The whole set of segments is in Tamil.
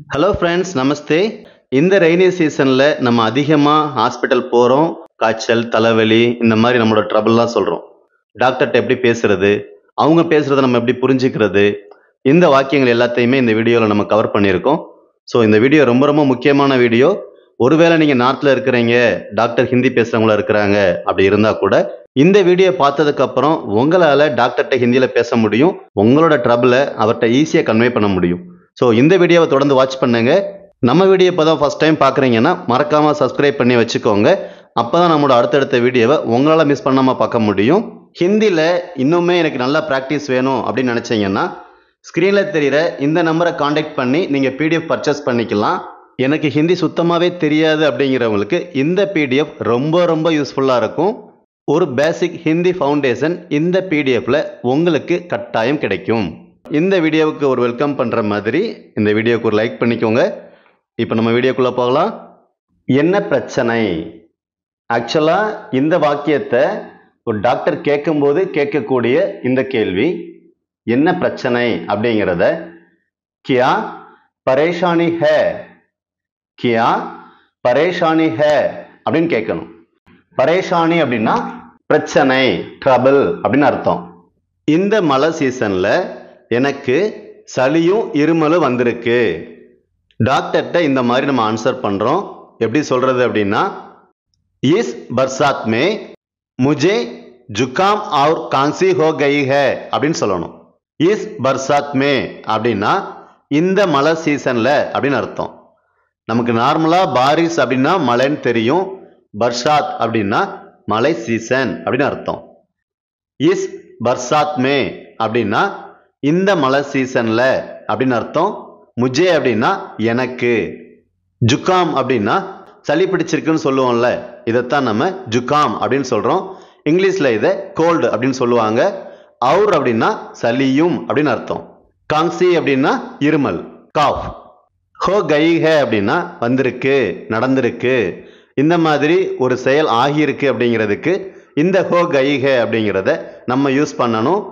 ஹலோ ஃப்ரெண்ட்ஸ், நமஸ்தே. இந்த ரெய்னி சீசனில் நம்ம அதிகமாக ஹாஸ்பிட்டல் போகிறோம். காய்ச்சல், தலைவலி, இந்த மாதிரி நம்மளோட ட்ரபிள்லாம் சொல்கிறோம். டாக்டர்கிட்ட எப்படி பேசுறது, அவங்க பேசுகிறத நம்ம எப்படி புரிஞ்சுக்கிறது, இந்த வாக்கியங்கள் எல்லாத்தையுமே இந்த வீடியோவில் நம்ம கவர் பண்ணியிருக்கோம். ஸோ இந்த வீடியோ ரொம்ப ரொம்ப முக்கியமான வீடியோ. ஒருவேளை நீங்கள் நாட்டில் இருக்கிறீங்க, டாக்டர் ஹிந்தி பேசுகிறவங்களா இருக்கிறாங்க, அப்படி இருந்தால் கூட இந்த வீடியோ பார்த்ததுக்கப்புறம் உங்களால் டாக்டர்கிட்ட ஹிந்தியில் பேச முடியும். உங்களோட ட்ரபிளை அவர்கிட்ட ஈஸியாக கன்வே பண்ண முடியும். ஸோ இந்த வீடியோவை தொடர்ந்து வாட்ச் பண்ணுங்க. நம்ம வீடியோ இப்போ தான் ஃபஸ்ட் டைம் பார்க்குறீங்கன்னா மறக்காமல் சப்ஸ்கிரைப் பண்ணி வச்சுக்கோங்க. அப்போ தான் நம்மளோட அடுத்தடுத்த வீடியோவை உங்களால் மிஸ் பண்ணாமல் பார்க்க முடியும். ஹிந்தியில் இன்னுமே எனக்கு நல்லா ப்ராக்டிஸ் வேணும் அப்படின்னு நினச்சிங்கன்னா ஸ்க்ரீனில் தெரிகிற இந்த நம்பரை காண்டாக்ட் பண்ணி நீங்கள் பிடிஎஃப் பர்ச்சேஸ் பண்ணிக்கலாம். எனக்கு ஹிந்தி சுத்தமாகவே தெரியாது அப்படிங்கிறவங்களுக்கு இந்த பிடிஎஃப் ரொம்ப ரொம்ப யூஸ்ஃபுல்லாக இருக்கும். ஒரு பேசிக் ஹிந்தி ஃபவுண்டேஷன் இந்த பிடிஎஃப்பில் உங்களுக்கு கட்டாயம் கிடைக்கும். இந்த வீடியோவுக்கு ஒரு வெல்கம் பண்ணுற மாதிரி இந்த வீடியோவுக்கு ஒரு லைக் பண்ணிக்கோங்க. இப்போ நம்ம வீடியோக்குள்ளே போகலாம். என்ன பிரச்சனை? ஆக்சுவலாக இந்த வாக்கியத்தை ஒரு டாக்டர் கேட்கும்போது கேட்கக்கூடிய இந்த கேள்வி என்ன பிரச்சனை அப்படிங்கிறத கியா பரேஷானி ஹே, கியா பரேஷானி ஹே அப்படின்னு கேட்கணும். பரேஷானி அப்படின்னா பிரச்சனை, ட்ரபிள் அப்படின்னு அர்த்தம். இந்த மழை சீசனில் எனக்கு சளியும் இருமலும் வந்திருக்கு. டாக்டர்கிட்ட இந்த மாதிரி நம்ம ஆன்சர் பண்ணுறோம். எப்படி சொல்கிறது அப்படின்னா, இஸ் பர்சாத் மே முझे ஜுகாம் और கான்சி हो गई है அப்படின்னு சொல்லணும். இஸ் பர்சாத் மே அப்படின்னா இந்த மழை சீசனில் அப்படின்னு அர்த்தம். நமக்கு நார்மலாக பாரிஸ் அப்படின்னா மழைன்னு தெரியும். பர்சாத் அப்படின்னா மழை சீசன் அப்படின்னு அர்த்தம். இஸ் பர்சாத் மே அப்படின்னா இந்த மழை சீசன்ல அப்படின்னு அர்த்தம். முஜே அப்படின்னா எனக்கு, ஜுகாம் அப்படின்னா சளி பிடிச்சிருக்குன்னு சொல்லுவோம்ல, இதைத்தான் நம்ம ஜுகாம் அப்படின்னு சொல்றோம். இங்கிலீஷ்ல இதை கோல்டு அப்படின்னு சொல்லுவாங்க. அவுர் அப்படின்னா சளியும் அப்படின்னு அர்த்தம். காங்சி அப்படின்னா இருமல், காஃப். ஹோ கை ஹே அப்படின்னா வந்திருக்கு, நடந்திருக்கு. இந்த மாதிரி ஒரு செயல் ஆகியிருக்கு அப்படிங்கிறதுக்கு இந்த ஹோ கை ஹே அப்படிங்கிறத நம்ம யூஸ் பண்ணணும்.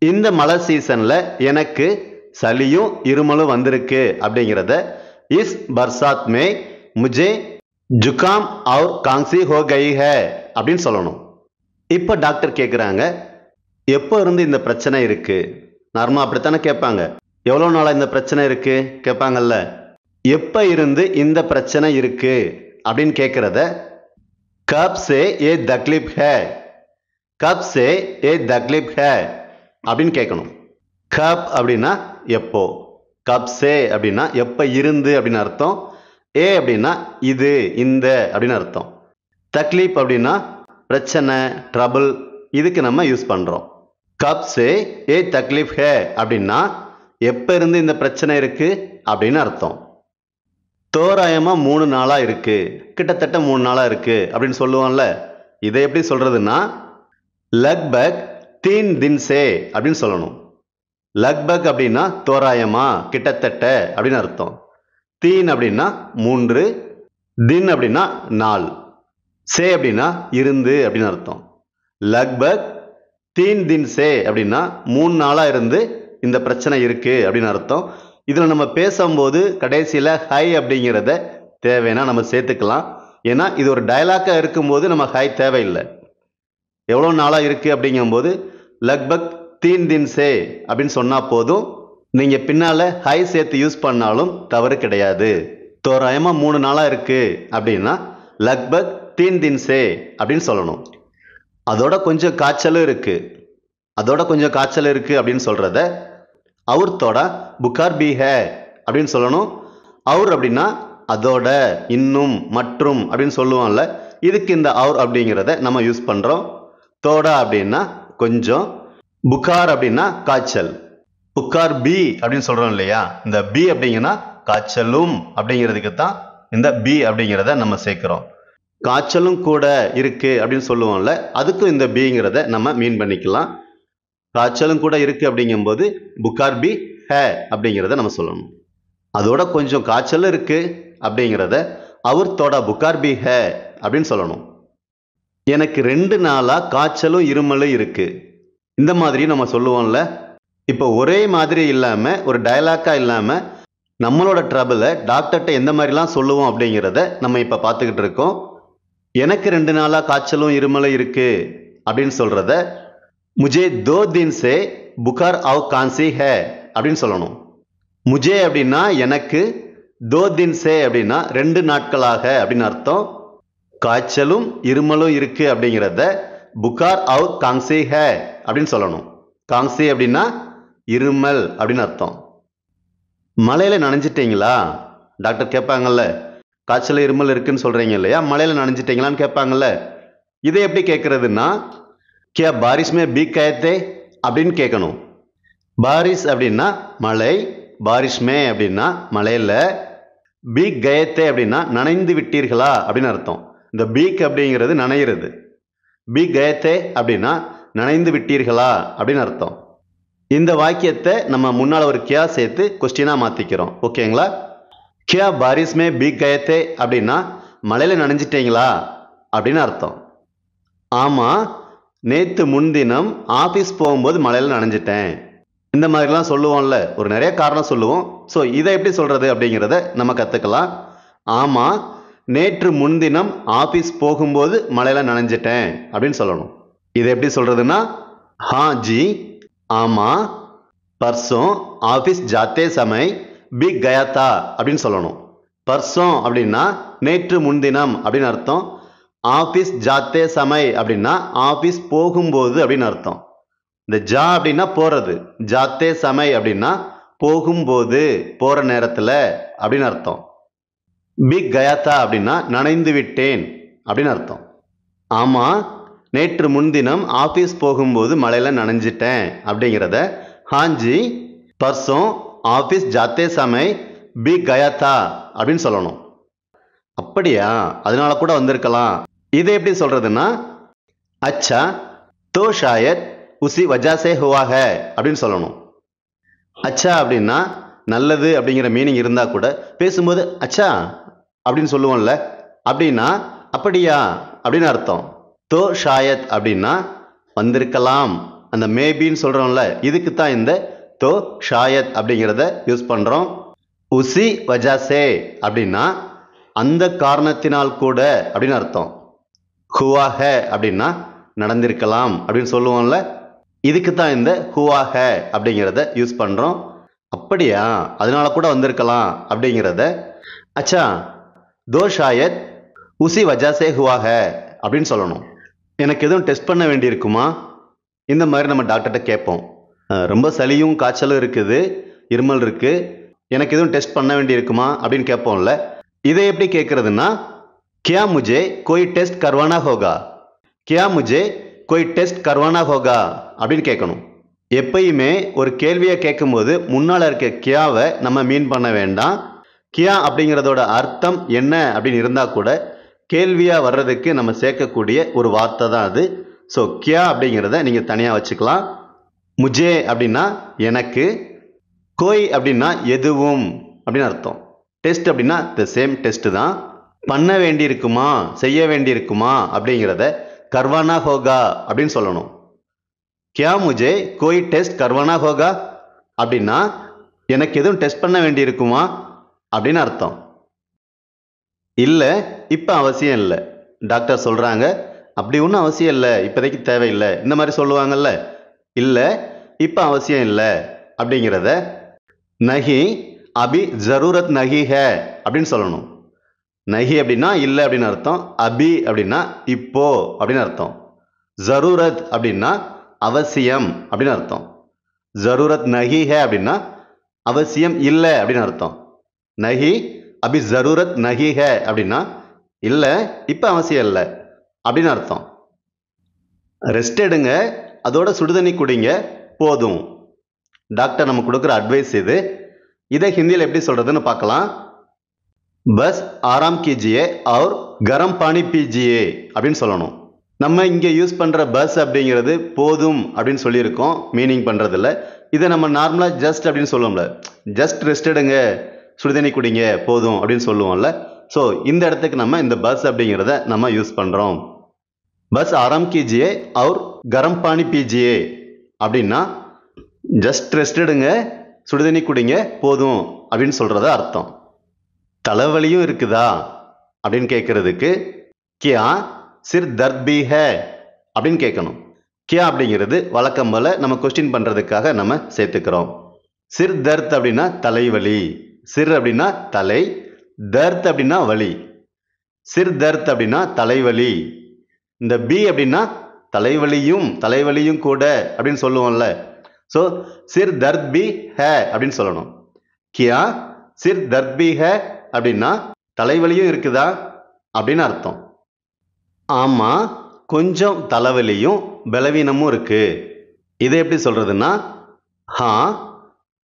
இந்த மழை சீசன்ல எனக்கு சளியும் இருமலும் வந்திருக்கு அப்படிங்கிறத இஸ் பர்சாத் மே முझे ஜுகாம் और காங்சி हो गई है அப்படின்னு சொல்லணும். இப்போ டாக்டர் கேட்குறாங்க, எப்போ இருந்து இந்த பிரச்சனை இருக்கு? நார்மலாக அப்படித்தானே கேட்பாங்க. எவ்வளோ நாளாக இந்த பிரச்சனை இருக்கு கேட்பாங்கல்ல. எப்போ இருந்து இந்த பிரச்சனை இருக்கு அப்படின்னு கேட்குறத கப் சே ஏ தக்லீப் ஹே, கப் சே ஏ தக்லீப் ஹே அப்படின்னு கேட்கணும். கப் அப்படின்னா எப்போ, கப் சே அப்படின்னா எப்போ இருந்து அப்படின்னு அர்த்தம். ஏ அப்படின்னா இது, இந்த அப்படின்னு அர்த்தம். தக்லீப் அப்படின்னா பிரச்சனை, ட்ரபிள், இதுக்கு நம்ம யூஸ் பண்ணுறோம். கப் சே ஏ தக்லீப் ஹே அப்படின்னா எப்போ இருந்து இந்த பிரச்சனை இருக்கு அப்படின்னு அர்த்தம். தோராயமாக 3 நாளாக இருக்கு, கிட்டத்தட்ட 3 நாளாக இருக்கு அப்படின்னு சொல்லுவோம்ல. இதை எப்படி சொல்றதுன்னா லக்பக் 3 दिन से அப்படின்னு சொல்லணும். லக்பக் அப்படின்னா தோராயமா, கிட்டத்தட்ட அப்படின்னு அர்த்தம். தீன் அப்படின்னா 3, தின் அப்படின்னா நாள், சே அப்படின்னா இருந்து அப்படின்னு அர்த்தம். லக்பக் 3 दिन से அப்படின்னா 3 நாளாக இருந்து இந்த பிரச்சனை இருக்கு அப்படின்னு அர்த்தம். இதில் நம்ம பேசும்போது கடைசியில் ஹை அப்படிங்கிறத தேவைன்னா நம்ம சேர்த்துக்கலாம். ஏன்னா இது ஒரு டயலாக்காக இருக்கும்போது நம்ம ஹை தேவையில்லை. எவ்வளோ நாளாக இருக்குது அப்படிங்கும்போது லக்பக் 3 दिन से அப்படின்னு சொன்னால் போதும். நீங்கள் பின்னால் ஹை சேர்த்து யூஸ் பண்ணாலும் தவறு கிடையாது. தோராயமாக 3 நாளாக இருக்குது அப்படின்னா லக்பக் 3 दिन से அப்படின்னு சொல்லணும். அதோட கொஞ்சம் காய்ச்சலும் இருக்குது, அதோட கொஞ்சம் காய்ச்சல் இருக்குது அப்படின்னு சொல்கிறத அவுர்த்தோட புகார் பி ஹே அப்படின்னு சொல்லணும். அவுர் அப்படின்னா அதோட, இன்னும், மற்றும் அப்படின்னு சொல்லுவோம்ல, இதுக்கு இந்த அவுர் அப்படிங்கிறத நம்ம யூஸ் பண்ணுறோம். தோடா அப்படின்னா கொஞ்சம், புகார் அப்படின்னா காய்ச்சல். புகார் பி அப்படின்னு சொல்கிறோம் இல்லையா, இந்த பி அப்படிங்கன்னா காய்ச்சலும் அப்படிங்கிறதுக்கு தான் இந்த பி அப்படிங்கிறத நம்ம சேர்க்குறோம். காய்ச்சலும் கூட இருக்கு அப்படின்னு சொல்லுவோம்ல, அதுக்கும் இந்த பிங்கிறத நம்ம மீன் பண்ணிக்கலாம். காய்ச்சலும் கூட இருக்கு அப்படிங்கும்போது புகார் பி ஹே அப்படிங்கிறத நம்ம சொல்லணும். அதோட கொஞ்சம் காய்ச்சலும் இருக்கு அப்படிங்கிறத அவர்த்தோட புகார் பி ஹே அப்படின்னு சொல்லணும். எனக்கு 2 நாளாக காய்ச்சலும் இருமலும் இருக்கு, இந்த மாதிரி நம்ம சொல்லுவோம்ல. இப்போ ஒரே மாதிரி இல்லாமல், ஒரு டயலாக்காக இல்லாமல் நம்மளோட ட்ரபிளை டாக்டர்கிட்ட எந்த மாதிரிலாம் சொல்லுவோம் அப்படிங்கிறத நம்ம இப்போ பார்த்துக்கிட்டு இருக்கோம். எனக்கு 2 நாளாக காய்ச்சலும் இருமலும் இருக்கு அப்படின்னு சொல்றத முஜே 2 दिन से புகார் और கான்சி है அப்படின்னு சொல்லணும். முஜே அப்படின்னா எனக்கு, 2 दिन से அப்படின்னா 2 நாட்களாக அப்படின்னு அர்த்தம். காய்ச்சலும் இருமலும் இருக்கு அப்படிங்கிறத புகார் और கான்சி है அப்படின்னு சொல்லணும். கான்சி அப்படின்னா இருமல் அப்படின்னு அர்த்தம். மழையில நனைஞ்சிட்டீங்களா? டாக்டர் கேட்பாங்கல்ல. காய்ச்சல் இருமல் இருக்குன்னு சொல்றீங்க இல்லையா, மழையில நனைஞ்சிட்டீங்களான்னு கேட்பாங்கல்ல. இதை எப்படி கேட்கறதுன்னா, கியா பாரிஷ் மே பீக் கயே தே அப்படின்னு கேட்கணும். பாரிஷ் அப்படின்னா மழை, பாரிஷ் மே அப்படின்னா மழையில, பீக் கயே தே அப்படின்னா நனைந்து விட்டீர்களா அப்படின்னு அர்த்தம். இந்த பீக் அப்படிங்கிறது நனையிறது. பீக் கயே தே அப்படின்னா நனைந்து விட்டீர்களா அப்படின்னு அர்த்தம். இந்த வாக்கியத்தை நம்ம முன்னால ஒரு கியா சேர்த்து கொஸ்டினா மாத்திக்கிறோம். ஓகேங்களா? கியா பாரிஷ் மே பீக் கயே தே அப்படின்னா மழையில நனைஞ்சிட்டீங்களா அப்படின்னு அர்த்தம். ஆமா, நேத்து முன்தினம் ஆபீஸ் போகும்போது மழையில நனைஞ்சிட்டேன். இந்த மாதிரிலாம் சொல்லுவோம்ல, ஒரு நிறைய காரணம் சொல்லுவோம். ஸோ இதை எப்படி சொல்றது அப்படிங்கிறத நம்ம கத்துக்கலாம். ஆமா, நேற்று முன்தினம் ஆபீஸ் போகும்போது மழையில நனைஞ்சிட்டேன் அப்படின்னு சொல்லணும். இதை எப்படி சொல்றதுன்னா, हाँ जी, ஆமா, பர்சோं ஆபீஸ் ஜாத்தே சமய் பீக் கயா தா அப்படின்னு சொல்லணும். பர்சோं அப்படின்னா நேற்று முன்தினம் அப்படின்னு அர்த்தம். ஆபீஸ் ஜாத்தே சமய் அப்படின்னா ஆபீஸ் போகும்போது அப்படின்னு அர்த்தம். இந்த ஜா அப்படின்னா போறது, ஜாத்தே சமய் அப்படின்னா போகும்போது, போற நேரத்துல அப்படின்னு அர்த்தம். பீக் கயா தா அப்படின்னா நனைந்து விட்டேன் அப்படின்னு அர்த்தம். ஆமா, நேற்று முன்தினம் ஆபீஸ் போகும்போது மழையில நனைஞ்சிட்டேன் அப்படிங்கிறத ஹாஞ்சி பர்சோं ஆபீஸ் ஜாத்தே சமய் பீக் கயா தா அப்படின்னு சொல்லணும். அப்படியா, அதனால கூட வந்திருக்கலாம். இதை எப்படி சொல்றதுன்னா, அச்சா தோ ஷாயத் உசி வஜா சே ஹுவா ஹை அப்படின்னு சொல்லணும். அச்சா அப்படின்னா நல்லது அப்படிங்கிற மீனிங் இருந்தா கூட பேசும்போது அச்சா அப்படின்னு சொல்லுவோம்ல, அப்படின்னா அப்படியா அப்படின்னு அர்த்தம். தோ ஷாயத் அப்படின்னா வந்திருக்கலாம், அந்த மேபின்னு சொல்றோம்ல, இதுக்கு தான் இந்த தோ ஷாயத் அப்படிங்கிறத யூஸ் பண்றோம். உசி வஜா சே அப்படின்னா அந்த காரணத்தினால் கூட அப்படின்னு அர்த்தம். ஹுவா ஹை அப்படின்னா நடந்திருக்கலாம் அப்படின்னு சொல்லுவோம்ல, இதுக்கு தான் இந்த ஹுவா ஹை அப்படிங்கிறத யூஸ் பண்றோம். அப்படியா, அதனால கூட வந்திருக்கலாம் அப்படிங்கிறத அச்சா தோ ஷாயத் உசி வஜா சே ஹுவா ஹை அப்படின்னு சொல்லணும். எனக்கு எதுவும் டெஸ்ட் பண்ண வேண்டியிருக்குமா? இந்த மாதிரி நம்ம டாக்டர்கிட்ட கேட்போம். ரொம்ப சளியும் காய்ச்சலும் இருக்குது, இருமல் இருக்கு, எனக்கு எதுவும் டெஸ்ட் பண்ண வேண்டியிருக்குமா அப்படின்னு கேட்போம்ல. இதை எப்படி கேட்கறதுன்னா, கியா முஜே கோய் டெஸ்ட் கர்வானா ஹோகா, கியா முஜே கோய் டெஸ்ட் கர்வானா ஹோகா அப்படின்னு கேட்கணும். எப்பயுமே ஒரு கேள்வியை கேட்கும்போது முன்னால் இருக்க கியாவை நம்ம மீன் பண்ண வேண்டாம். கியா அப்படிங்கிறதோட அர்த்தம் என்ன அப்படின்னு இருந்தால் கூட கேள்வியாக வர்றதுக்கு நம்ம சேர்க்கக்கூடிய ஒரு வார்த்தை தான் அது. ஸோ கியா அப்படிங்கிறத நீங்கள் தனியாக வச்சுக்கலாம். முஜே அப்படின்னா எனக்கு, கோய் அப்படின்னா எதுவும் அப்படின்னு அர்த்தம். டெஸ்ட் அப்படின்னா த சேம் டெஸ்ட் தான். பண்ண வேண்டியிருக்குமா, செய்ய வேண்டியிருக்குமா அப்படிங்கிறத கர்வானா ஹோகா அப்படின்னு சொல்லணும். கியா முஜே கோய் டெஸ்ட் கர்வானா ஹோகா அப்படின்னா எனக்கு எதுவும் டெஸ்ட் பண்ண வேண்டியிருக்குமா அப்படின்னு அர்த்தம். இல்லை, இப்போ அவசியம் இல்லை, டாக்டர் சொல்கிறாங்க, அப்படி ஒன்றும் அவசியம் இல்லை, இப்போதைக்கு தேவையில்லை, இந்த மாதிரி சொல்லுவாங்கல்ல. இல்லை, இப்போ அவசியம் இல்லை அப்படிங்கிறத நஹி அபி ஜரூரத் நஹி ஹே அப்படின்னு சொல்லணும். நஹி அப்படின்னா இல்லை அப்படின்னு அர்த்தம். அபி அப்படின்னா இப்போ அப்படின்னு அர்த்தம். ஜரூரத் அப்படின்னா அவசியம் அப்படின்னு அர்த்தம். ஜரூரத் நஹி ஹே அப்படின்னா அவசியம் இல்லை அப்படின்னு அர்த்தம். நஹி அபி ஜரூரத் நஹி ஹே அப்படின்னா இல்லை, இப்போ அவசியம் இல்லை அப்படின்னு அர்த்தம். ரெஸ்ட் எடுங்க, அதோட சுடுதண்ணி குடிங்க, போதும். டாக்டர் நம்ம கொடுக்குற அட்வைஸ் இது. இதை ஹிந்தியில் எப்படி சொல்றதுன்னு பார்க்கலாம். பஸ் ஆராம் கீஜியே और கரம் பானி பீஜியே அப்படின்னு சொல்லணும். நம்ம இங்கே யூஸ் பண்ணுற பஸ் அப்படிங்கிறது போதும் அப்படின்னு சொல்லியிருக்கோம், மீனிங் பண்ணுறதில்ல. இதை நம்ம நார்மலாக ஜஸ்ட் அப்படின்னு சொல்லுவோம்ல, ஜஸ்ட் ரெஸ்ட் எடுங்க, சுடுதண்ணி குடிங்க, போதும் அப்படின்னு சொல்லுவோம்ல. ஸோ இந்த இடத்துக்கு நம்ம இந்த பஸ் அப்படிங்கிறத நம்ம யூஸ் பண்ணுறோம். பஸ் ஆராம் கீஜியே और கரம் பானி பீஜியே அப்படின்னா ஜஸ்ட் ரெஸ்ட் எடுங்க, சுடுதண்ணி குடிங்க, போதும் அப்படின்னு சொல்றத அர்த்தம். தலைவலியும் இருக்குதா அப்படின்னு கேட்கறதுக்கு கியா சிர் தர்த் பி ஹே அப்படின்னு கேட்கணும். கியா அப்படிங்கிறது வழக்கம் போல நம்ம கொஸ்டின் பண்றதுக்காக நம்ம சேர்த்துக்கிறோம். சிர் தர்த் அப்படின்னா தலைவலி. சிர் அப்படின்னா தலை, தர்த் அப்படின்னா வலி. சிர் தர்த் அப்படின்னா தலைவலி. இந்த பி அப்படின்னா தலைவலியும் கூட அப்படின்னு சொல்லுவோம்ல. ஸோ சிர் தர்த் பி ஹே அப்படின்னு சொல்லணும். கியா சிர் தர்த் பி ஹே அப்படின்னா தலைவலியும் இருக்குதா அப்படின்னு அர்த்தம். ஆமா, கொஞ்சம் தலைவலியும் பலவீனமும் இருக்கு. இதை எப்படி சொல்றதுன்னா ஹா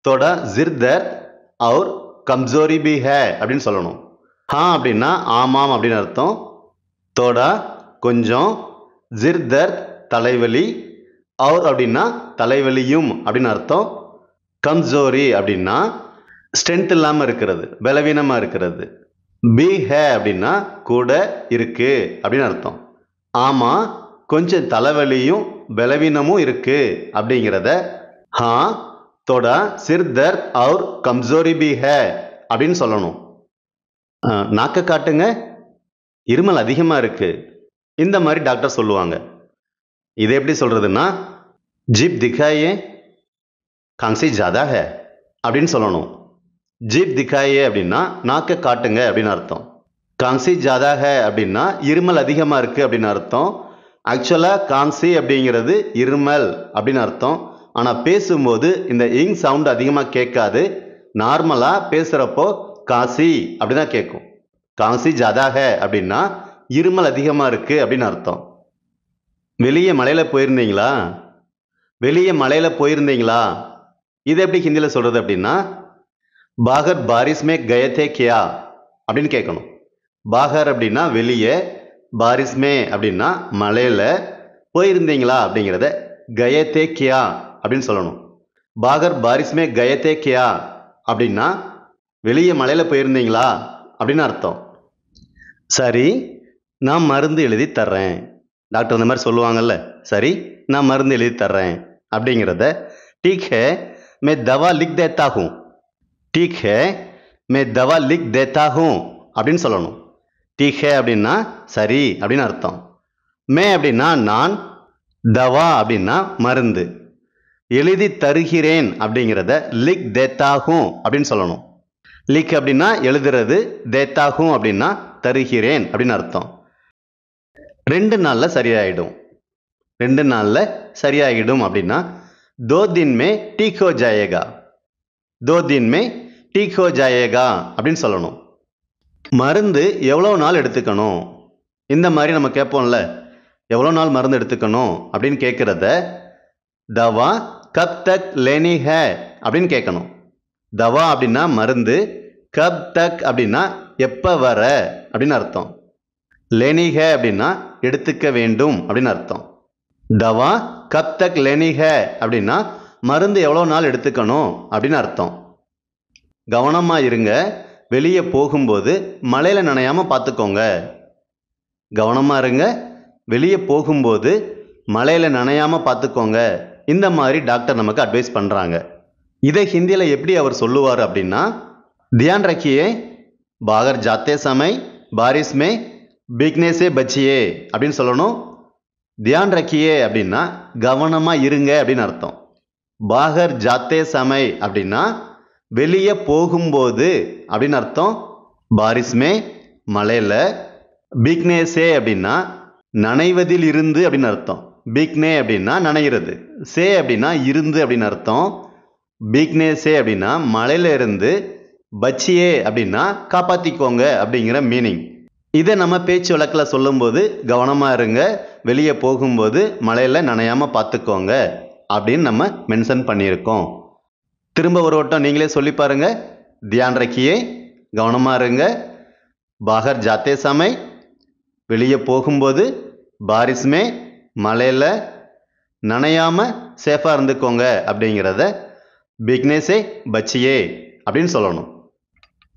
தோடா ஜிர் தர்த் और கம்ஜோரி பி ஹே அப்படின்னு சொல்லணும். ஹா அப்படின்னா ஆமாம் அப்படின்னு அர்த்தம். தோடா கொஞ்சம், ஜிர் தர்த் தலைவலி, और அப்படின்னா தலைவலியும் அப்படின்னு அர்த்தம். கம்ஜோரி அப்படின்னா ஸ்ட்ரென்த் இல்லாமல் இருக்கிறது, பலவீனமாக இருக்கிறது. பி ஹே அப்படின்னா கூட இருக்கு அப்படின்னு அர்த்தம். ஆமாம், கொஞ்சம் தலைவலியும் பலவீனமும் இருக்கு அப்படிங்கிறத ஹா தோடா சிர் தர்த் और கம்ஜோரி பி ஹே அப்படின்னு சொல்லணும். நாக்க காட்டுங்க, இருமல் அதிகமாக இருக்கு, இந்த மாதிரி டாக்டர் சொல்லுவாங்க. இதை எப்படி சொல்றதுன்னா ஜிப் திகாயே காங்சி ஜாதா ஹே அப்படின்னு சொல்லணும். ஜிப் திகாயே அப்படின்னா நாக்க காட்டுங்க அப்படின்னு அர்த்தம். காங்சி ஜாதா ஹே அப்படின்னா இருமல் அதிகமாக இருக்கு அப்படின்னு அர்த்தம். ஆக்சுவலாக காங்சி அப்படிங்கிறது இருமல் அப்படின்னு அர்த்தம். ஆனால் பேசும்போது இந்த இங் சவுண்ட் அதிகமாக கேட்காது. நார்மலாக பேசுகிறப்போ காசி அப்படிதான் கேட்கும். காசி ஜாதா ஹே அப்படின்னா இருமல் அதிகமாக இருக்கு அப்படின்னு அர்த்தம். வெளியே மலையில் போயிருந்தீங்களா? வெளியே மலையில் போயிருந்தீங்களா? இது எப்படி ஹிந்தியில் சொல்றது அப்படின்னா பாகர் பாரிஸ் மே கயே தே கியா அப்படின்னு கேட்கணும். பாகர் அப்படின்னா வெளியே, பாரிஸ் மே அப்படின்னா மலையில், போயிருந்தீங்களா அப்படிங்கிறத கயே தே கியா அப்படின்னு சொல்லணும். பாகர் பாரிஸ் மே கயே தே கியா அப்படின்னா வெளியே மலையில் போயிருந்தீங்களா அப்படின்னு அர்த்தம். சரி, நான் மருந்து எழுதி தர்றேன். டாக்டர் இந்த மாதிரி சொல்லுவாங்கல்ல, சரி நான் மருந்து எழுதி தர்றேன் அப்படிங்கிறத ठीक है मैं दवा लिख देता हूँ, ठीक है मैं दवा लिख देता हूँ அப்படின்னு சொல்லணும். ठीक है அப்படின்னா சரி அப்படின்னு அர்த்தம். மே அப்படின்னா நான், தவா அப்படின்னா மருந்து, எழுதி தருகிறேன் அப்படிங்கிறத லிக் தேத்தாகும் அப்படின்னு சொல்லணும். லிக் அப்படின்னா எழுதுறது, தேத்தாகும் அப்படின்னா தருகிறேன் அப்படின்னு அர்த்தம். 2 நாள்ல சரியாயிடும். 2 நாள்ல சரியாயிடும் அப்படின்னா दो दिन में ठीक हो जाएगा, 2 दिन में ठीक हो जाएगा அப்படின்னு சொல்லணும். மருந்து எவ்வளோ நாள் எடுத்துக்கணும், இந்த மாதிரி நம்ம கேட்போம்ல, எவ்வளோ நாள் மருந்து எடுத்துக்கணும் அப்படின்னு கேட்குறத தவா கப் தக் லேனி ஹே அப்படின்னு கேட்கணும். தவா அப்படின்னா மருந்து, கப் தக் அப்படின்னா எப்போ வர அப்படின்னு அர்த்தம். லேனி ஹே அப்படின்னா எடுத்துக்க வேண்டும் அப்படின்னு அர்த்தம். தவா கப் தக் லேனி ஹே அப்படின்னா மருந்து எவ்வளோ நாள் எடுத்துக்கணும் அப்படின்னு அர்த்தம். கவனமாக இருங்க, வெளியே போகும்போது மழையில் நனையாமல் பார்த்துக்கோங்க. கவனமாக இருங்க, வெளியே போகும்போது மழையில் நனையாமல் பார்த்துக்கோங்க. இந்த மாதிரி டாக்டர் நமக்கு அட்வைஸ் பண்ணுறாங்க. இதை ஹிந்தியில் எப்படி அவர் சொல்லுவார் அப்படின்னா தியான் ரக்கியே பாகர் ஜாத்தே சமை பாரிஸ் மே பீக்னே சே பச்சியே அப்படின்னு சொல்லணும். தியான் ரக்கியே அப்படின்னா கவனமாக இருங்க அப்படின்னு அர்த்தம். பாகர் ஜாத்தே சமை அப்படின்னா வெளியே போகும்போது அப்படின்னு அர்த்தம். பாரிஸ்மே மலையில், பீக்னேசே அப்படின்னா நனைவதில் இருந்து அப்படின்னு அர்த்தம். பீக்னே அப்படின்னா நனைகிறது, சே அப்படின்னா இருந்து அப்படின்னு அர்த்தம். பீக்னேசே அப்படின்னா மலையில இருந்து, பச்சியே அப்படின்னா காப்பாற்றிக்கோங்க அப்படிங்கிற மீனிங். இதை நம்ம பேச்சு வழக்கில் சொல்லும்போது கவனமாக இருங்க, வெளியே போகும்போது மழையில் நனையாமல் பார்த்துக்கோங்க அப்படின்னு நம்ம மென்ஷன் பண்ணியிருக்கோம். திரும்ப ஒரு வட்டம் நீங்களே சொல்லி பாருங்க. தியான் ரக்கியே கவனமாக இருங்க, பாகர் ஜாத்தே சமை வெளியே போகும்போது, பாரிஸ்மே மலையில் நனையாமல் சேஃபாக இருந்துக்கோங்க அப்படிங்கிறத பிக்னேஸே பச்சியே அப்படின்னு சொல்லணும்.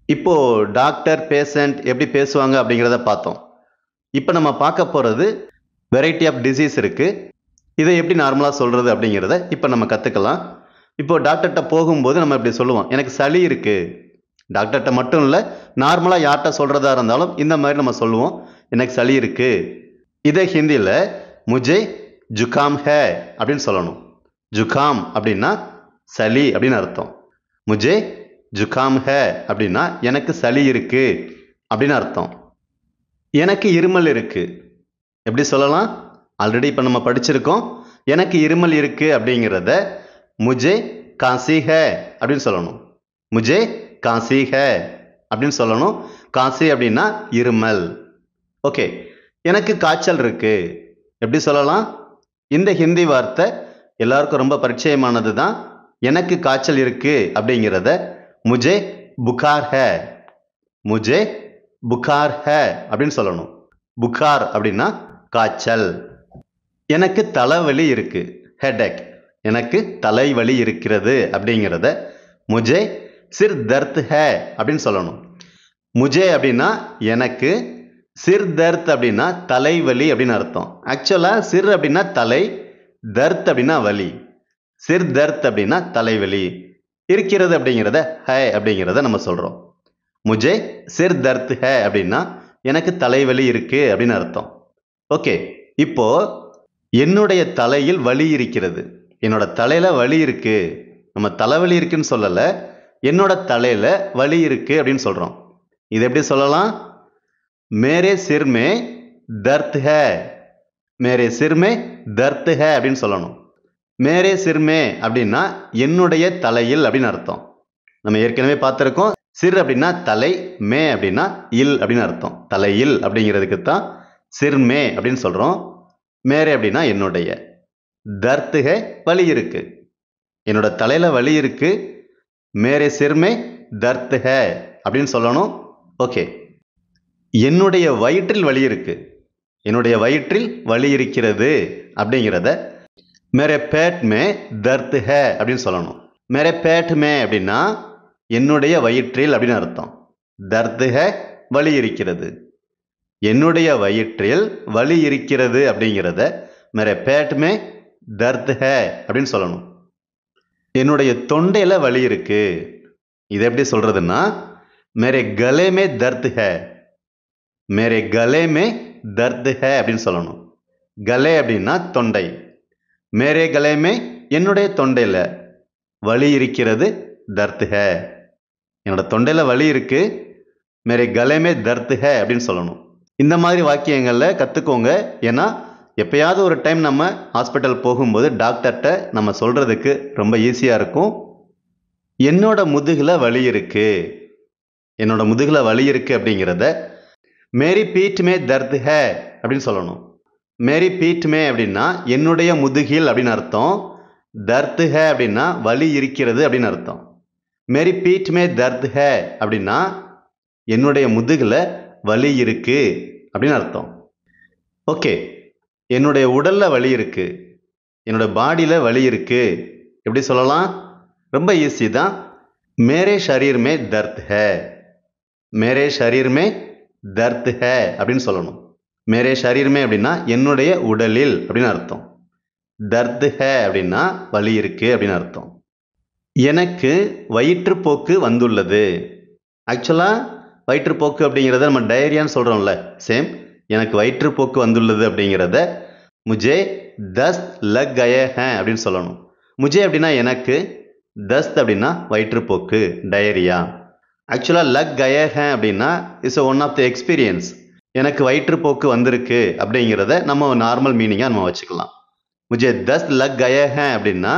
இப்போது டாக்டர் பேஷண்ட் எப்படி பேசுவாங்க அப்படிங்கிறத பார்த்தோம். இப்போ நம்ம பார்க்க போகிறது வெரைட்டி ஆஃப் டிசீஸ் இருக்குது, இதை எப்படி நார்மலாக சொல்கிறது அப்படிங்கிறத இப்போ நம்ம கற்றுக்கலாம். இப்போது டாக்டர்கிட்ட போகும்போது நம்ம இப்படி சொல்லுவோம், எனக்கு சளி இருக்குது, டாக்டர்கிட்ட மட்டும் இல்லை, நார்மலாக யார்கிட்ட சொல்கிறதா இருந்தாலும் இந்த மாதிரி நம்ம சொல்லுவோம், எனக்கு சளி இருக்கு. இதே ஹிந்தியில் முஜே ஜுகாம் ஹே அப்படின்னு சொல்லணும். ஜுகாம் அப்படின்னா சளி அப்படின்னு அர்த்தம். முஜே ஜுகாம் ஹே அப்படின்னா எனக்கு சளி இருக்கு அப்படின்னு அர்த்தம். எனக்கு இருமல் இருக்கு எப்படி சொல்லலாம்? ஆல்ரெடி இப்போ நம்ம படிச்சிருக்கோம். எனக்கு இருமல் இருக்கு அப்படிங்கிறத முஜே காசி ஹே அப்படின்னு சொல்லணும். முஜே காசி ஹே அப்படின்னு சொல்லணும். காசி அப்படின்னா இருமல். ஓகே, எனக்கு காய்ச்சல் இருக்கு எப்படி சொல்லலாம்? இந்த ஹிந்தி வார்த்தை எல்லாருக்கும் ரொம்ப பரிச்சயமானது தான். எனக்கு காய்ச்சல் இருக்கு அப்படிங்கிறத முஜே புகார் ஹே, முஜே புகார் ஹே அப்படின்னு சொல்லணும். புகார் அப்படின்னா காய்ச்சல். எனக்கு தலைவலி இருக்கு, ஹெடேக், எனக்கு தலைவலி இருக்கிறது அப்படிங்கிறத முஜே சிர் தர்த் ஹே அப்படின்னு சொல்லணும். முஜே அப்படின்னா எனக்கு, சிர் தர்த் அப்படின்னா தலைவலி அப்படின்னு அர்த்தம். ஆக்சுவலாக சிர் அப்படின்னா தலை, தர்த் அப்படின்னா வலி. சிர் தர்த் அப்படின்னா தலைவலி. இருக்கிறது அப்படிங்கிறத ஹே அப்படிங்கிறத நம்ம சொல்கிறோம். முஜே சிர் தர்த் ஹே அப்படின்னா எனக்கு தலைவலி இருக்கு அப்படின்னு அர்த்தம். ஓகே, இப்போ என்னுடைய தலையில் வலி இருக்கிறது, என்னோட தலையில வலி இருக்கு. நம்ம தலைவலி இருக்குன்னு சொல்லலை, என்னோட தலையில வலி இருக்கு அப்படின்னு சொல்றோம். இது எப்படி சொல்லலாம்? மேரே சிர் மே தர்த் ஹே, மேரே சிர் மே தர்த் ஹே அப்படின்னு சொல்லணும். மேரே சிர் மே அப்படின்னா என்னுடைய தலையில் அப்படின்னு அர்த்தம். நம்ம ஏற்கனவே பார்த்துருக்கோம். சிர் அப்படின்னா தலை, மே அப்படின்னா இல் அப்படின்னு அர்த்தம். தலையில் அப்படிங்கிறதுக்கு தான் சிர் மே அப்படின்னு சொல்றோம். மேரே அப்படின்னா என்னுடைய. தர்த் ஹே வலி இருக்கு, என்னோட தலையில வலி இருக்கு. மேரே சிர் மே தர்த் ஹே அப்படின்னு சொல்லணும். ஓகே, என்னுடைய வயிற்றில் வலி இருக்கு, என்னுடைய வயிற்றில் வலி இருக்கிறது அப்படிங்கிறத மேரே பேட் மே தர்த் ஹே அப்படின்னு சொல்லணும். மேரே பேட் மே அப்படின்னா என்னுடைய வயிற்றில் அப்படின்னு அர்த்தம். தர்த் ஹே வலி இருக்கிறது, என்னுடைய வயிற்றில் வலி இருக்கிறது அப்படிங்கிறத மேரே பேட் மே தர்த் ஹே அப்படின்னு சொல்லணும். என்னுடைய தொண்டையில வலி இருக்கு, இது எப்படி சொல்றதுன்னா மேரே கலே மே தர்த் ஹே, மேரே கலே மே தர்த் ஹே அப்படின்னு சொல்லணும். கலே அப்படின்னா தொண்டை. மேரே கலே மே என்னுடைய தொண்டையில வலி இருக்கிறது, தர்த் ஹே, என்னோட தொண்டையில வலி இருக்கு, மேரே கலே மே தர்த் ஹே அப்படின்னு சொல்லணும். இந்த மாதிரி வாக்கியங்களில் கற்றுக்கோங்க. ஏன்னா எப்பயாவது ஒரு டைம் நம்ம ஹாஸ்பிட்டல் போகும்போது டாக்டர்கிட்ட நம்ம சொல்கிறதுக்கு ரொம்ப ஈஸியாக இருக்கும். என்னோட முதுகில் வலி இருக்கு, என்னோட முதுகில் வலி இருக்கு அப்படிங்கிறத மேரி பீட் மே தர்த் ஹே அப்படின்னு சொல்லணும். மேரி பீட் மே அப்படின்னா என்னுடைய முதுகில் அப்படின்னு அர்த்தம். தர்த் ஹே அப்படின்னா வலி இருக்கிறது அப்படின்னு அர்த்தம். மேரி பீட் மே தர்த் ஹே அப்படின்னா என்னுடைய முதுகில் வலி இருக்கு அப்படின்னு அர்த்தம். ஓகே, என்னுடைய உடல்ல வலி இருக்கு, என்னோட பாடியில வலி இருக்கு எப்படி சொல்லலாம்? ரொம்ப ஈஸி தான். மேரே ஷரீர் மே தர்த் ஹே, மேரே ஷரீர் மே தர்த் ஹே அப்படின்னு சொல்லணும். மேரே ஷரீர் மே அப்படின்னா என்னுடைய உடலில் அப்படின்னு அர்த்தம். தர்த் ஹே அப்படின்னா வலி இருக்கு அப்படின்னு அர்த்தம். எனக்கு வயிற்றுப்போக்கு வந்துள்ளது. ஆக்சுவலாக வயிற்றுப்போக்கு அப்படிங்கிறத நம்ம டயரியான்னு சொல்கிறோம்ல, சேம். எனக்கு வயிற்றுப்போக்கு வந்துள்ளது அப்படிங்கிறத முஜே தஸ்த் லக் கயே ஹே அப்படின்னு சொல்லணும். முஜே அப்படின்னா எனக்கு, தஸ்த் அப்படின்னா வயிற்றுப்போக்கு, டயரியா. ஆக்சுவலாக லக் கயே ஹே அப்படின்னா it's one of the experience. எனக்கு வயிற்றுப்போக்கு வந்திருக்கு அப்படிங்கிறத நம்ம நார்மல் மீனிங்காக நம்ம வச்சுக்கலாம். முஜே தஸ்த் லக் கயே ஹே அப்படின்னா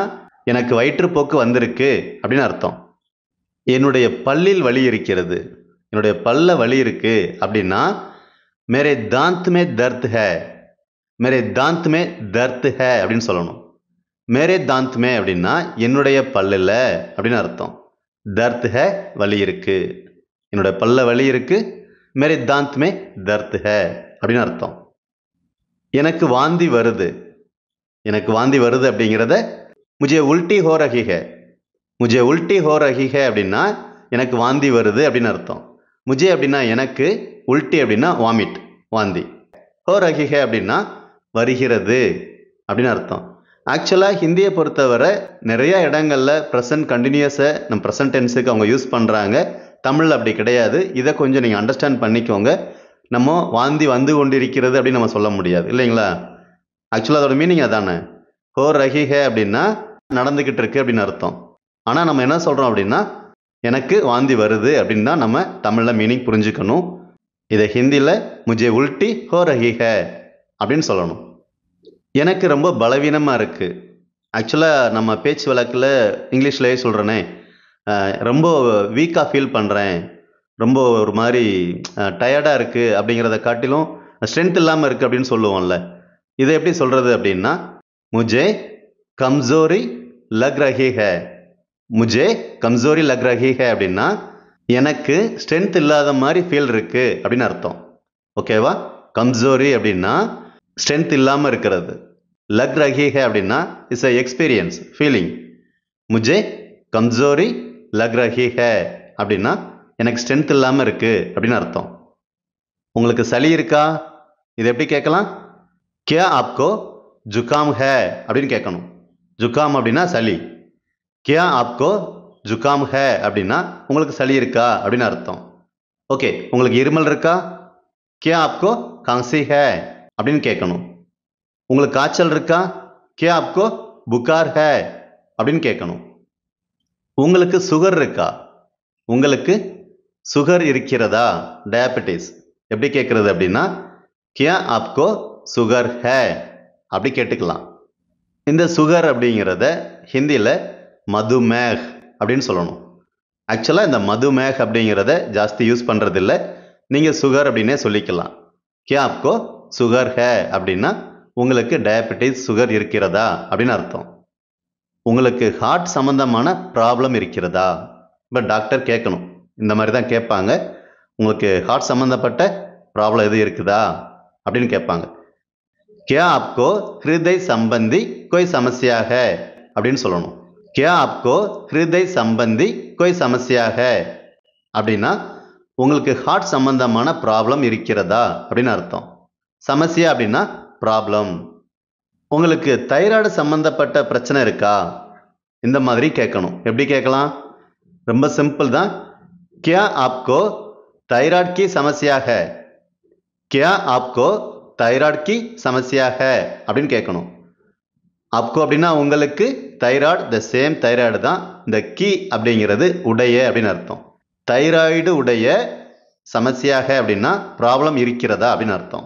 எனக்கு வயிற்றுப்போக்கு வந்திருக்கு அப்படின்னு அர்த்தம். என்னுடைய பல்லில் வலி இருக்கிறது, என்னுடைய பல்ல வலி இருக்கு அப்படின்னா மேரே தாந்த் மே தர்த் ஹே, மேரே தாந்த் மே தர்த் ஹே அப்படின்னு சொல்லணும். மேரே தாந்த் மே அப்படின்னா என்னுடைய பல்லில் அப்படின்னு அர்த்தம். தர்த் ஹே வலி இருக்கு, என்னோட பல்ல வலி இருக்கு. மேரே தாந்த் மே தர்த் ஹே அப்படின்னு அர்த்தம். எனக்கு வாந்தி வருது, எனக்கு வாந்தி வருது அப்படிங்கிறத முஜே உல்டி ஹோ ரஹி ஹே, முஜே உல்டி ஹோ ரஹி ஹே அப்படின்னா எனக்கு வாந்தி வருது அப்படின்னு அர்த்தம். முஜே அப்படின்னா எனக்கு, உல்டி அப்படின்னா வாமிட், வாந்தி. ஹோ ரஹி ஹே அப்படின்னா வருகிறது அப்படின்னு அர்த்தம். ஆக்சுவலாக ஹிந்தியை பொறுத்தவரை நிறைய இடங்களில் ப்ரெசன்ட் கண்டினியூஸை நம்ம ப்ரெசன்ட் டென்ஸுக்கு அவங்க யூஸ் பண்ணுறாங்க. தமிழ்ல அப்படி கிடையாது. இதை கொஞ்சம் நீங்க அண்டர்ஸ்டாண்ட் பண்ணிக்கோங்க. நம்ம வாந்தி வந்து கொண்டிருக்கிறது அப்படின்னு நம்ம சொல்ல முடியாது இல்லைங்களா? ஆக்சுவலா அதோட மீனிங் அதானே. ஹோ ரஹி ஹே அப்படின்னா நடந்துகிட்டு இருக்கு அப்படின்னு அர்த்தம். ஆனா நம்ம என்ன சொல்றோம் அப்படின்னா எனக்கு வாந்தி வருது அப்படின்னு தான் நம்ம தமிழ்ல மீனிங் புரிஞ்சுக்கணும். இதை ஹிந்தியில முஜே உல்டி ஹோ ரஹி ஹே அப்படின்னு சொல்லணும். எனக்கு ரொம்ப பலவீனமா இருக்கு. ஆக்சுவலா நம்ம பேச்சு வழக்குல இங்கிலீஷ்லயே சொல்றேனே, ரொம்ப வீக்கா ஃபீல் பண்றேன். ரொம்ப ஒரு மாதிரி டயர்டா இருக்கு அப்படிங்கிறத காட்டிலும் ஸ்ட்ரென்த் இல்லாம இருக்கு அப்படின்னு சொல்லுவோம்ல. இதை எப்படி சொல்றது அப்படின்னா முஜே கம்சோரி லக் ரஹி ஹே. முஜே கம்சோரி லக் ரஹி ஹே அப்படின்னா எனக்கு ஸ்ட்ரென்த் இல்லாத மாதிரி ஃபீல் இருக்கு அப்படின்னு அர்த்தம். ஓகேவா? கம்சோரி அப்படின்னா ஸ்ட்ரென்த் இல்லாம இருக்கிறது. லக் ரஹி ஹே அப்படின்னா it's a experience feeling. Mujhe கம்சோரி luck ரஹி ஹே அப்படின்னா எனக்கு ஸ்ட்ரென்த் இல்லாம இருக்கு அப்படின்னு அர்த்தம். உங்களுக்கு சளி இருக்கா? இது எப்படி கேட்கலாம்? கியா ஆப்கோ ஜுகாம் ஹே அப்படின்னு கேட்கணும். ஜுகாம் அப்படின்னா சளி. கியா ஆப்கோ ஜுகாம் ஹே அப்படின்னா உங்களுக்கு சளி இருக்கா அப்படின்னு அர்த்தம். ஓகே, உங்களுக்கு இருமல் இருக்கா? கியா ஆப்கோ காங்சி ஹே அப்படின்னு கேட்கணும். உங்களுக்கு காய்ச்சல் இருக்கா? கியா ஆப்கோ புகார் ஹே அப்படின்னு கேட்கணும். உங்களுக்கு சுகர் இருக்கா? உங்களுக்கு சுகர் இருக்கிறதா? டயபெட்டிஸ் எப்படி கேட்கறது அப்படின்னா கியா ஆப்கோ சுகர் ஹே அப்படி கேட்டுக்கலாம். இந்த சுகர் அப்படிங்கிறத ஹிந்தியில் மதுமேஹ் அப்படின்னு சொல்லணும். ஆக்சுவலாக இந்த மதுமேஹ் அப்படிங்கிறத ஜாஸ்தி யூஸ் பண்ணுறது இல்லை. நீங்கள் சுகர் அப்படின்னே சொல்லிக்கலாம். கியா ஆப்கோ சுகர் ஹே அப்படின்னா உங்களுக்கு டயபெட்டிஸ் சுகர் இருக்கிறதா அப்படின்னு அர்த்தம். உங்களுக்கு ஹார்ட் சம்பந்தமான ப்ராப்ளம் இருக்கிறதா? இப்போ டாக்டர் கேட்கணும், இந்த மாதிரி தான் கேட்பாங்க. உங்களுக்கு ஹார்ட் சம்பந்தப்பட்ட ப்ராப்ளம் எது இருக்குதா அப்படின்னு கேட்பாங்க. கியா ஆப்கோ ஹிருதய் சம்பந்தி கோய் சமஸ்யா ஹே அப்படின்னு சொல்லணும். கியா ஆப்கோ ஹிருதய் சம்பந்தி கோய் சமஸ்யா ஹே அப்படின்னா உங்களுக்கு ஹார்ட் சம்பந்தமான ப்ராப்ளம் இருக்கிறதா அப்படின்னு அர்த்தம். சமஸ்யா அப்படின்னா ப்ராப்ளம். உங்களுக்கு தைராய்டு சம்பந்தப்பட்ட பிரச்சனை இருக்கா? இந்த மாதிரி கேட்கணும். எப்படி கேட்கலாம்? ரொம்ப சிம்பிள் தான். கியா ஆப்கோ தைராய்டு கி சமஸ்யா ஹே. கியா ஆப்கோ தைராய்டு கி சமஸ்யா ஹே அப்படின்னு கேட்கணும். ஆப்கோ அப்படின்னா உங்களுக்கு, தைராய்டு த சேம் தைராய்டு தான். இந்த கி அப்படிங்கிறது உடைய அப்படின்னு அர்த்தம். தைராய்டு உடைய சமஸ்யா ஹே அப்படின்னா ப்ராப்ளம் இருக்கிறதா அப்படின்னு அர்த்தம்.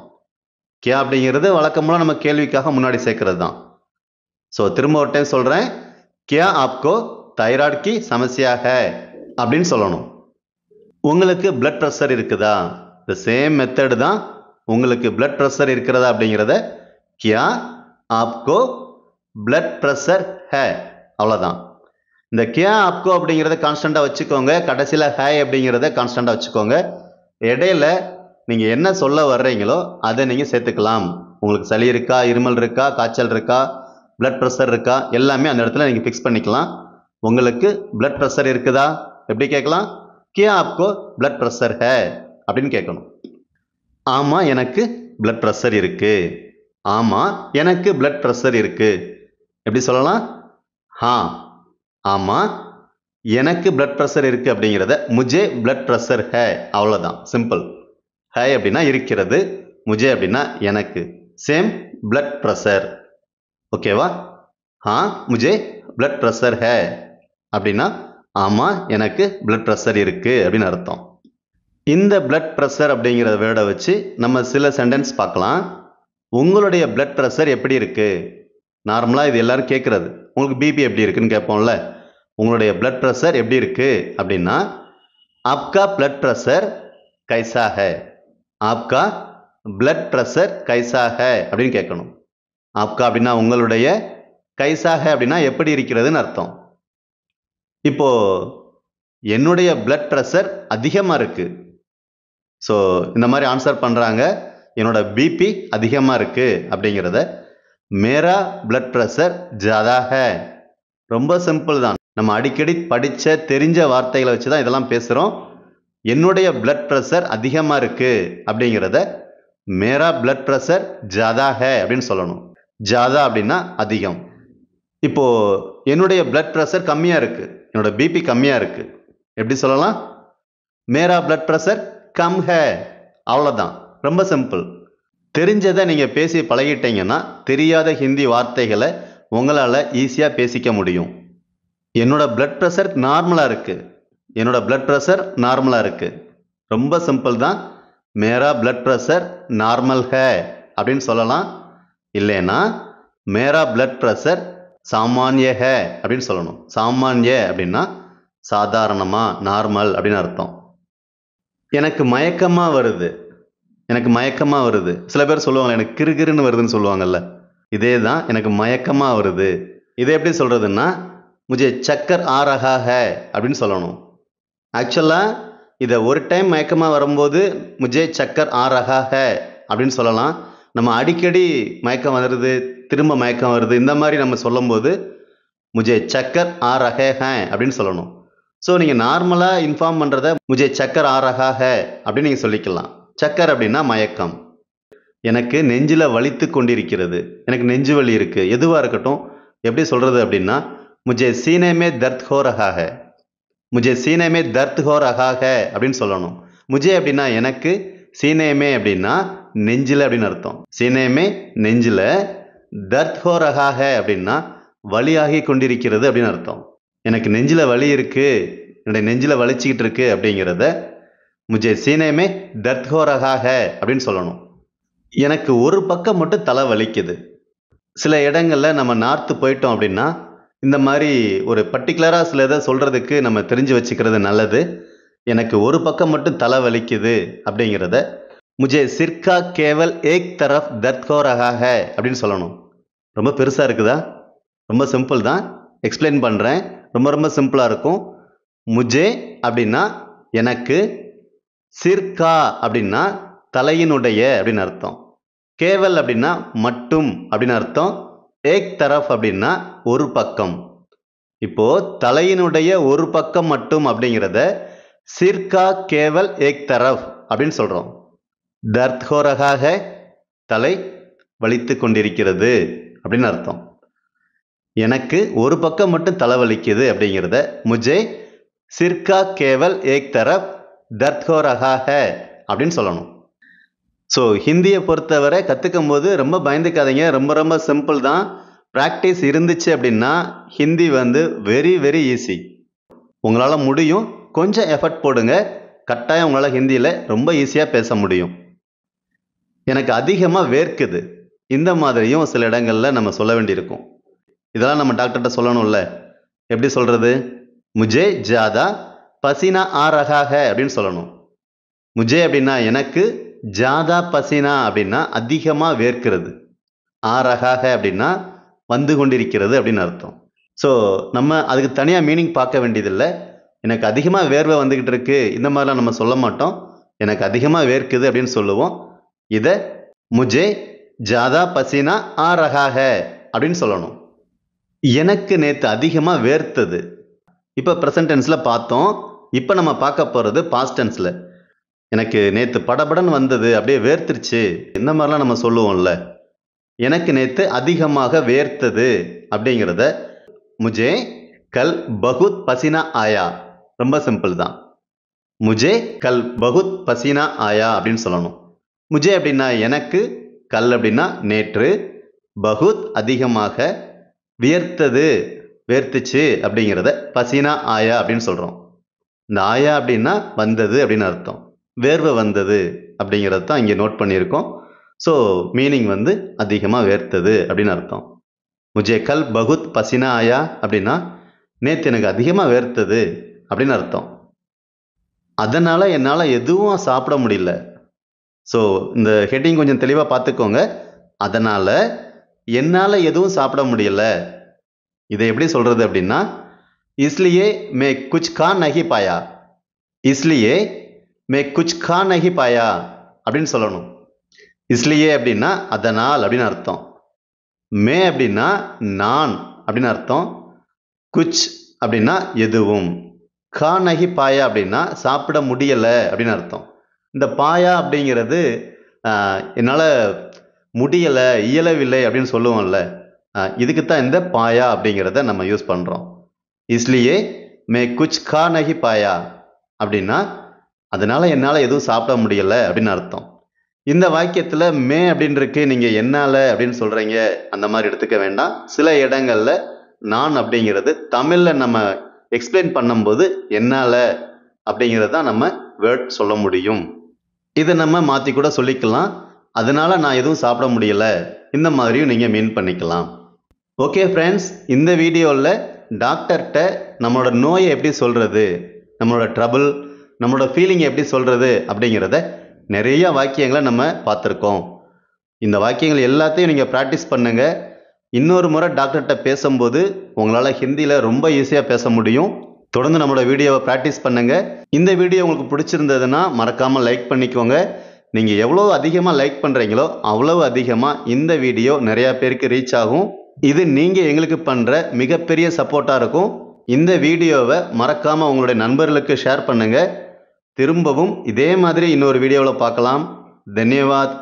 கியா அப்படிங்கிறது வழக்கமாக நம்ம கேள்விக்காக முன்னாடி சேர்க்கறது தான். ஸோ திரும்ப ஒரு டைம் சொல்கிறேன். கியா ஆப்கோ தைராய்டு கி சமஸ்யா ஹே அப்படின்னு சொல்லணும். உங்களுக்கு பிளட் ப்ரெஷர் இருக்குதா? த சேம் மெத்தடு தான். உங்களுக்கு பிளட் ப்ரெஷர் இருக்கிறதா அப்படிங்கிறத கியா ஆப்கோ பிளட் ப்ரெஷர் ஹே அவ்வளோதான். இந்த கியா ஆப்கோ அப்படிங்கிறத கான்ஸ்டண்ட்டாக வச்சுக்கோங்க. கடைசியில் ஹே அப்படிங்கிறத கான்ஸ்டண்ட்டாக வச்சுக்கோங்க. இடையில நீங்கள் என்ன சொல்ல வர்றீங்களோ அதை நீங்கள் சேர்த்துக்கலாம். உங்களுக்கு சளி இருக்கா, இருமல் இருக்கா, காய்ச்சல் இருக்கா, பிளட் ப்ரெஷர் இருக்கா, எல்லாமே அந்த இடத்துல நீங்கள் ஃபிக்ஸ் பண்ணிக்கலாம். உங்களுக்கு பிளட் ப்ரெஷர் இருக்குதா எப்படி கேட்கலாம்? கியா ஆப்கோ பிளட் ப்ரெஷர் ஹே அப்படின்னு கேட்கணும். ஆமாம், எனக்கு பிளட் ப்ரெஷர் இருக்கு. ஆமாம், எனக்கு பிளட் ப்ரெஷர் இருக்கு எப்படி சொல்லலாம்? ஹா, ஆமாம், எனக்கு பிளட் ப்ரெஷர் இருக்கு அப்படிங்கிறத முஜே பிளட் ப்ரெஷர் ஹே அவ்வளோதான். சிம்பிள். ஹே அப்படின்னா இருக்கிறது, முஜே அப்படின்னா எனக்கு. Same blood pressure. ஓகேவா? ஹா முஜே பிளட் ப்ரெஷர் ஹே அப்படின்னா ஆமாம், எனக்கு பிளட் ப்ரெஷர் இருக்கு அப்படின்னு அர்த்தம். இந்த பிளட் ப்ரெஷர் அப்படிங்கிற வேர்டை வச்சு நம்ம சில சென்டென்ஸ் பார்க்கலாம். உங்களுடைய பிளட் ப்ரெஷர் எப்படி இருக்கு? நார்மலாக இது எல்லாரும் கேட்குறது. உங்களுக்கு பிபி எப்படி இருக்குன்னு கேட்போம்ல. உங்களுடைய பிளட் ப்ரெஷர் எப்படி இருக்கு அப்படின்னா ஆப்கா பிளட் ப்ரெஷர் கைசா ஹே. ஆப்கா பிளட் ப்ரெஷர் கைசா ஹே அப்படின்னு கேட்கணும். ஆப்கா அப்படின்னா உங்களுடைய, கைசா ஹே அப்படின்னா எப்படி இருக்கிறதுன்னு அர்த்தம். இப்போ என்னுடைய பிளட் ப்ரெஷர் அதிகமாக இருக்கு. ஸோ இந்த மாதிரி ஆன்சர் பண்ணுறாங்க. என்னோட பிபி அதிகமாக இருக்கு அப்படிங்கிறத மேரா பிளட் ப்ரெஷர் ஜாதா ஹே. ரொம்ப சிம்பிள் தான். நம்ம அடிக்கடி படித்த தெரிஞ்ச வார்த்தைகளை வச்சு தான் இதெல்லாம் பேசுகிறோம். என்னுடைய பிளட் ப்ரெஷர் அதிகமாக இருக்கு அப்படிங்கிறத மேரா பிளட் ப்ரெஷர் ஜாதா ஹே அப்படின்னு சொல்லணும். ஜாதா அப்படின்னா அதிகம். இப்போ என்னுடைய பிளட் ப்ரெஷர் கம்மியாக இருக்கு, என்னோட பிபி கம்மியாக இருக்கு எப்படி சொல்லலாம்? மேரா பிளட் ப்ரெஷர் கம் ஹே, அவ்வளோதான். ரொம்ப சிம்பிள். தெரிஞ்சதை நீங்கள் பேசி பழகிட்டீங்கன்னா தெரியாத ஹிந்தி வார்த்தைகளை உங்களால் ஈஸியாக பேசிக்க முடியும். என்னோட பிளட் ப்ரெஷர் நார்மலாக இருக்குது. என்னோட பிளட் ப்ரெஷர் நார்மலாக இருக்குது. ரொம்ப சிம்பிள் தான். மேரா பிளட் ப்ரெஷர் நார்மல் ஹே அப்படின்னு சொல்லலாம். இல்லைன்னா மேரா பிளட் ப்ரெஷர் சாமானிய ஹே அப்படின்னு சொல்லணும். சாமானிய அப்படின்னா சாதாரணமாக, நார்மல் அப்படின்னு அர்த்தம். எனக்கு மயக்கமாக வருது, எனக்கு மயக்கமாக வருது. சில பேர் சொல்லுவாங்க எனக்கு கிறுகிறுன்னு வருதுன்னு சொல்லுவாங்கல்ல, இதே தான் எனக்கு மயக்கமாக வருது. இதை எப்படி சொல்கிறதுன்னா முझे चक्कर आ रहा है அப்படின்னு சொல்லணும். ஆக்சுவலாக இதை ஒரு டைம் மயக்கமாக வரும்போது मुझे चक्कर आ रहा है அப்படின்னு சொல்லலாம். நம்ம அடிக்கடி மயக்கம் வருது, திரும்ப மயக்கம் வருது, இந்த மாதிரி நம்ம சொல்லும்போது मुझे चक्कर आ रहे हैं அப்படின்னு சொல்லணும். ஸோ நீங்கள் நார்மலாக இன்ஃபார்ம் பண்ணுறத मुझे चक्कर आ रहा है அப்படின்னு நீங்கள் சொல்லிக்கலாம். சக்கர் அப்படின்னா மயக்கம். எனக்கு நெஞ்சில் வலித்து கொண்டிருக்கிறது, எனக்கு நெஞ்சு வலி இருக்குது, எதுவாக இருக்கட்டும். எப்படி சொல்கிறது அப்படின்னா मुझे सीने में दर्द हो रहा है, मुझे सीने में दर्द हो रहा है அப்படின்னு சொல்லணும். मुझे அப்படின்னா எனக்கு, சீனேமே அப்படின்னா நெஞ்சில் அப்படின்னு அர்த்தம். சீனேமே நெஞ்சில், தர்த் ஹோ ரஹா ஹே அப்படின்னா வலியாகி கொண்டிருக்கிறது அப்படின்னு அர்த்தம். எனக்கு நெஞ்சில் வலி இருக்குது, என்னுடைய நெஞ்சில் வலிச்சிக்கிட்டு இருக்கு அப்படிங்கிறத मुझे सीने में दर्द हो रहा है அப்படின்னு சொல்லணும். எனக்கு ஒரு பக்கம் மட்டும் தலை வலிக்குது. சில இடங்களில் நம்ம நார்த்து போயிட்டோம் அப்படின்னா இந்த மாதிரி ஒரு பர்டிகுலராக சில இதை சொல்கிறதுக்கு நம்ம தெரிஞ்சு வச்சுக்கிறது நல்லது. எனக்கு ஒரு பக்கம் மட்டும் தலை வலிக்குது அப்படிங்கிறத मुझे सिर का केवल एक तरफ दर्द हो रहा है அப்படின்னு சொல்லணும். ரொம்ப பெருசாக இருக்குதா? ரொம்ப சிம்பிள் தான். எக்ஸ்பிளைன் பண்ணுறேன். ரொம்ப ரொம்ப சிம்பிளாக இருக்கும். मुझे அப்படின்னா எனக்கு, சிர்கா அப்படின்னா தலையினுடைய அப்படின்னு அர்த்தம், கேவல் அப்படின்னா மட்டும் அப்படின்னு அர்த்தம், ஏக் தரஃப் அப்படின்னா ஒரு பக்கம். இப்போ தலையினுடைய ஒரு பக்கம் மட்டும் அப்படிங்கிறத சிர்கா கேவல் ஏக் தரஃப் அப்படின்னு சொல்றோம். தர்த் ஹோ ரஹா ஹை, தலை வலித்து கொண்டிருக்கிறது அப்படின்னு அர்த்தம். எனக்கு ஒரு பக்கம் மட்டும் தலை வலிக்குது அப்படிங்கிறத முझे சிர்கா கேவல் ஏக் தரஃப் தர்த் ஹோ ரஹா ஹை அப்படின்னு சொல்லணும். ஸோ ஹிந்தியை பொறுத்தவரை கற்றுக்கும் போது ரொம்ப பயந்துக்காதீங்க. ரொம்ப ரொம்ப சிம்பிள் தான். ப்ராக்டிஸ் இருந்துச்சு அப்படின்னா ஹிந்தி வெரி வெரி ஈஸி. உங்களால் முடியும். கொஞ்சம் எஃபர்ட் போடுங்க, கட்டாயம் உங்களால் ஹிந்தியில் ரொம்ப ஈஸியாக பேச முடியும். எனக்கு அதிகமாக வேர்க்குது, இந்த மாதிரியும் சில இடங்களில் நம்ம சொல்ல வேண்டியிருக்கும். இதெல்லாம் நம்ம டாக்டர்கிட்ட சொல்லணும்ல. எப்படி சொல்கிறது? मुझे ज़्यादा பசீனா ஆ ரஹா ஹை அப்படின்னு சொல்லணும். முझे அப்படின்னா எனக்கு, ஜாதா பசீனா அப்படின்னா அதிகமாக வேர்க்கிறது, ஆ ரஹா ஹை அப்படின்னா வந்து கொண்டிருக்கிறது அப்படின்னு அர்த்தம். ஸோ நம்ம அதுக்கு தனியாக மீனிங் பார்க்க வேண்டியதில்லை. எனக்கு அதிகமாக வேர்வை வந்துக்கிட்டு இருக்கு இந்த மாதிரிலாம் நம்ம சொல்ல மாட்டோம். எனக்கு அதிகமாக வேர்க்குது அப்படின்னு சொல்லுவோம். இதை முझे ஜாதா பசீனா ஆ ரஹா ஹை அப்படின்னு சொல்லணும். எனக்கு நேற்று அதிகமாக வேர்த்தது. இப்போ ப்ரெசன்ட் டென்ஸில் பார்த்தோம். இப்போ நம்ம பார்க்க போகிறது பாஸ்ட் டென்ஸில். எனக்கு நேற்று படபடன்னு வந்தது, அப்படியே வேர்த்துருச்சு, இந்த மாதிரிலாம் நம்ம சொல்லுவோம்ல. எனக்கு நேற்று அதிகமாக வேர்த்தது அப்படிங்கிறத मुझे कल बहुत पसीना आया. ரொம்ப சிம்பிள் தான். मुझे कल बहुत पसीना आया அப்படின்னு சொல்லணும். मुझे அப்படின்னா எனக்கு, கல் அப்படின்னா நேற்று, பகுத் அதிகமாக, வியர்த்தது வேர்த்துச்சு அப்படிங்கிறத பசீனா ஆயா அப்படின்னு சொல்கிறோம். இந்த ஆயா அப்படின்னா வந்தது அப்படின்னு அர்த்தம். வேர்வை வந்தது அப்படிங்கிறது தான் இங்கே நோட் பண்ணியிருக்கோம். ஸோ மீனிங் அதிகமாக வேர்த்தது அப்படின்னு அர்த்தம். முझे कल बहुत पसीना आया அப்படின்னா நேற்று எனக்கு அதிகமாக வேர்த்தது அப்படின்னு அர்த்தம். அதனால் என்னால் எதுவும் சாப்பிட முடியல. ஸோ இந்த ஹெட்டிங் கொஞ்சம் தெளிவாக பார்த்துக்கோங்க. அதனால் என்னால் எதுவும் சாப்பிட முடியல. இதை எப்படி சொல்கிறது அப்படின்னா इसलिए मैं कुछ खा नहीं पाया, इसलिए मैं कुछ खा नहीं पाया அப்படின்னு சொல்லணும். इसलिए அப்படின்னா அதனால் அப்படின்னு அர்த்தம். மே அப்படின்னா நான் அப்படின்னு அர்த்தம். குச் அப்படின்னா எதுவும். கா நகி பாயா அப்படின்னா சாப்பிட முடியலை அப்படின்னு அர்த்தம். இந்த பாயா அப்படிங்கிறது என்னால் முடியலை, இயலவில்லை அப்படின்னு சொல்லுவோம்ல, இதுக்கு தான் இந்த பாயா அப்படிங்கிறத நம்ம யூஸ் பண்ணுறோம். इसलिए मैं कुछ खा नहीं पाया அப்படின்னா அதனால என்னால் எதுவும் சாப்பிட முடியல அப்படின்னு அர்த்தம். இந்த வாக்கியத்தில் மே அப்படின்னு இருக்கு, நீங்கள் என்னால் அப்படின்னு சொல்கிறீங்க, அந்த மாதிரி எடுத்துக்க வேண்டாம். சில இடங்களில் நான் அப்படிங்கிறது தமிழில் நம்ம எக்ஸ்பிளைன் பண்ணும்போது என்னால் அப்படிங்கிறது தான் நம்ம வேர்ட் சொல்ல முடியும். இதை நம்ம மாற்றி கூட சொல்லிக்கலாம். அதனால நான் எதுவும் சாப்பிட முடியல, இந்த மாதிரியும் நீங்கள் மீன் பண்ணிக்கலாம். ஓகே ஃப்ரெண்ட்ஸ், இந்த வீடியோவில் டாக்டர்கிட்ட நம்மளோட நோயை எப்படி சொல்கிறது, நம்மளோட ட்ரபிள், நம்மளோட ஃபீலிங்கை எப்படி சொல்கிறது அப்படிங்கிறத நிறைய வாக்கியங்களை நம்ம பார்த்துருக்கோம். இந்த வாக்கியங்கள் எல்லாத்தையும் நீங்கள் ப்ராக்டிஸ் பண்ணுங்கள். இன்னொரு முறை டாக்டர்கிட்ட பேசும்போது உங்களால் ஹிந்தியில் ரொம்ப ஈஸியாக பேச முடியும். தொடர்ந்து நம்மளோட வீடியோவை ப்ராக்டிஸ் பண்ணுங்கள். இந்த வீடியோ உங்களுக்கு பிடிச்சிருந்ததுன்னா மறக்காமல் லைக் பண்ணிக்கோங்க. நீங்கள் எவ்வளோ அதிகமாக லைக் பண்ணுறீங்களோ அவ்வளவு அதிகமாக இந்த வீடியோ நிறையா பேருக்கு ரீச் ஆகும். இது நீங்கள் எங்களுக்கு பண்ணுற மிகப்பெரிய சப்போர்ட்டாக இருக்கும். இந்த வீடியோவை மறக்காமல் உங்களுடைய நண்பர்களுக்கு ஷேர் பண்ணுங்கள். திரும்பவும் இதே மாதிரி இன்னொரு வீடியோவில் பார்க்கலாம். தன்யவாத்.